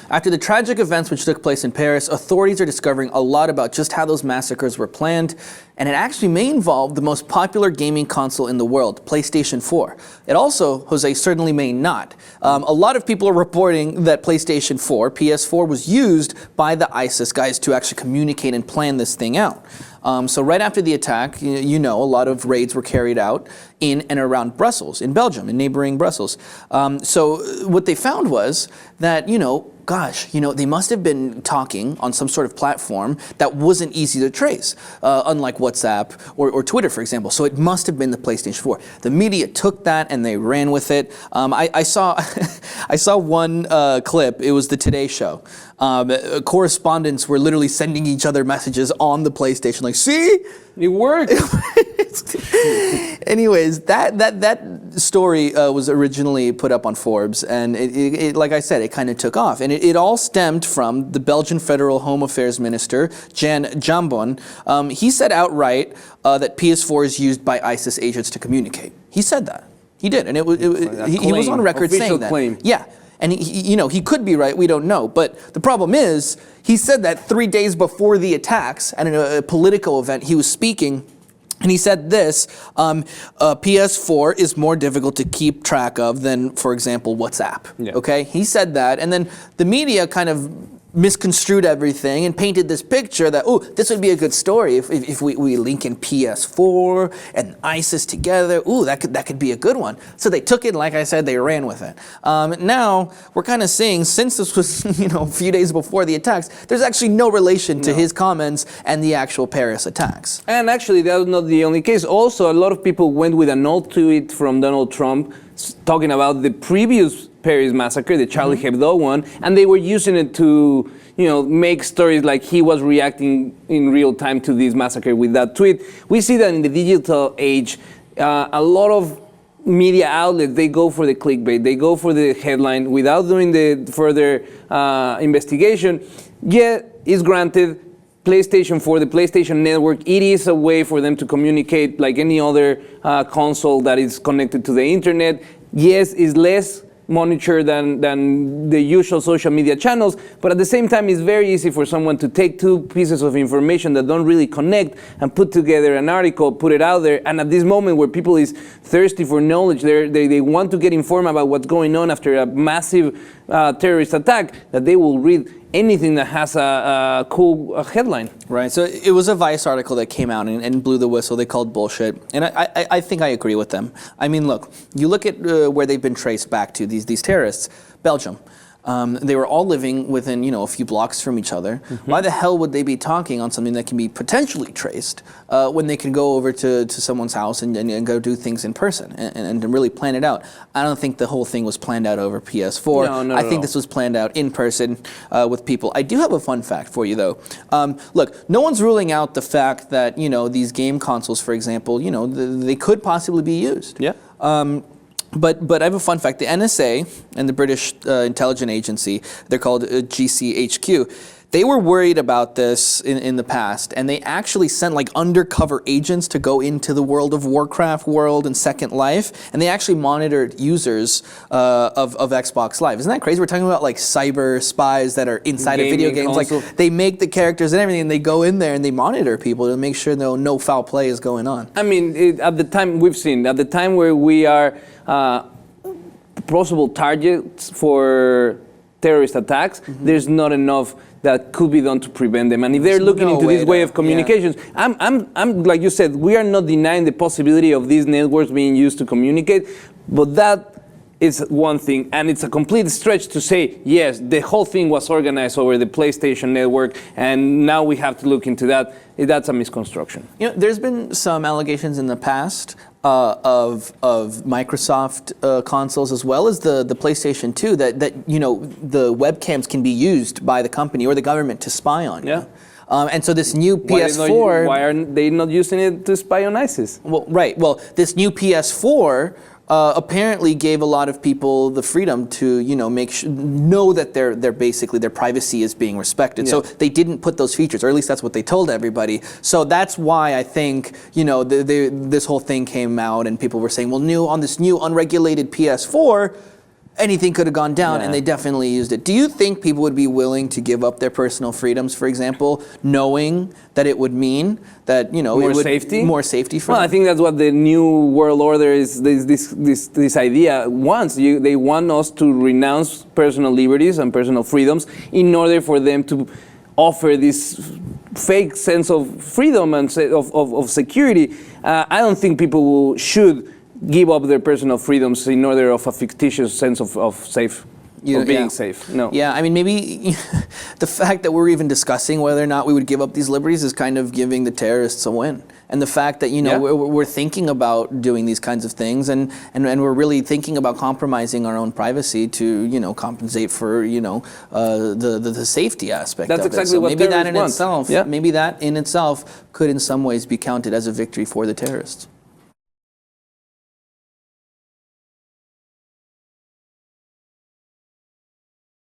After the tragic events which took place in Paris, authorities are discovering a lot about just how those massacres were planned, and it actually may involve the most popular gaming console in the world, PlayStation 4. It also, Jose, certainly may not. A lot of people are reporting that PlayStation 4, PS4, was used by the ISIS guys to actually communicate and plan this thing out. So right after the attack, you know, a lot of raids were carried out in and around Brussels, in Belgium, in neighboring Brussels. So what they found was that, you know, gosh, you know, they must have been talking on some sort of platform that wasn't easy to trace, unlike WhatsApp or Twitter, for example. So it must have been the PlayStation 4. The media took that and they ran with it. I saw I saw one clip. It was the Today Show. Correspondents were literally sending each other messages on the PlayStation, like, see? It worked. Anyways, that story was originally put up on Forbes, and it like I said, it kind of took off, and it all stemmed from the Belgian Federal Home Affairs Minister, Jambon. He said outright that PS4 is used by ISIS agents to communicate. He said that. He did, and he was on record saying that. Claim. Yeah. And he, you know, he could be right. We don't know. But the problem is, he said that 3 days before the attacks, at a political event, he was speaking, and he said this: PS4 is more difficult to keep track of than, for example, WhatsApp. Yeah. Okay, he said that, and then the media kind of misconstrued everything and painted this picture that, oh, this would be a good story if we link in PS4 and ISIS together. Ooh, that could be a good one. So they took it, like I said, they ran with it. Now we're kind of seeing, since this was, you know, a few days before the attacks, there's actually no relation to his comments and the actual Paris attacks. And actually, that was not the only case. Also, a lot of people went with an old tweet from Donald Trump talking about the previous Paris massacre, the Charlie Hebdo one, and they were using it to, you know, make stories like he was reacting in real time to this massacre with that tweet. We see that in the digital age, a lot of media outlets, they go for the clickbait, they go for the headline without doing the further investigation. Yet, it's granted, PlayStation 4, the PlayStation Network, it is a way for them to communicate like any other console that is connected to the internet. Yes, it's less monitored than the usual social media channels, but at the same time, it's very easy for someone to take two pieces of information that don't really connect and put together an article, put it out there, and at this moment where people is thirsty for knowledge, they want to get informed about what's going on after a massive terrorist attack, that they will read anything that has a cool headline. Right, so it was a Vice article that came out and blew the whistle. They called bullshit, and I think I agree with them. I mean, look, you look at where they've been traced back to, these terrorists, Belgium. They were all living within, you know, a few blocks from each other. Why the hell would they be talking on something that can be potentially traced when they can go over to someone's house and go do things in person and really plan it out? I don't think the whole thing was planned out over PS4. No, I think this was planned out in person with people. I do have a fun fact for you, though. Look, no one's ruling out the fact that, you know, these game consoles, for example, you know, they could possibly be used. Yeah. But I have a fun fact. The NSA and the British intelligence agency, they're called GCHQ, they were worried about this in the past, and they actually sent like undercover agents to go into the World of Warcraft world and Second Life, and they actually monitored users of Xbox Live. Isn't that crazy? We're talking about like cyber spies that are inside of video games. Console. Like they make the characters and everything, and they go in there and they monitor people to make sure no foul play is going on. I mean, at the time we've seen, at the time where we are possible targets for terrorist attacks, there's not enough that could be done to prevent them. And if they're looking into this way of communications, I'm like you said, we are not denying the possibility of these networks being used to communicate, but that is one thing, and it's a complete stretch to say, yes, the whole thing was organized over the PlayStation Network, and now we have to look into that. That's a misconstruction. You know, there's been some allegations in the past of Microsoft consoles as well as the PlayStation 2 that you know the webcams can be used by the company or the government to spy on you. And so this new PS4... Why are they not using it to spy on ISIS? Well, right. Well, this new PS4 apparently gave a lot of people the freedom to, you know, know that their basically their privacy is being respected. So they didn't put those features, or at least that's what they told everybody. So that's why I think, you know, this whole thing came out and people were saying, well, on this new unregulated PS4, anything could have gone down, and they definitely used it. Do you think people would be willing to give up their personal freedoms, for example, knowing that it would mean that, you know, more safety? More safety for Well, them? I think that's what the new world order is. This idea wants. They want us to renounce personal liberties and personal freedoms in order for them to offer this fake sense of freedom and of security. I don't think people should give up their personal freedoms in order of a fictitious sense of safe. Or being safe. No. Yeah, I mean, maybe the fact that we're even discussing whether or not we would give up these liberties is kind of giving the terrorists a win. And the fact that, you know, we're thinking about doing these kinds of things, and we're really thinking about compromising our own privacy to, you know, compensate for, you know, the safety aspect That's of exactly it. So what maybe that in want. itself, maybe that in itself could in some ways be counted as a victory for the terrorists.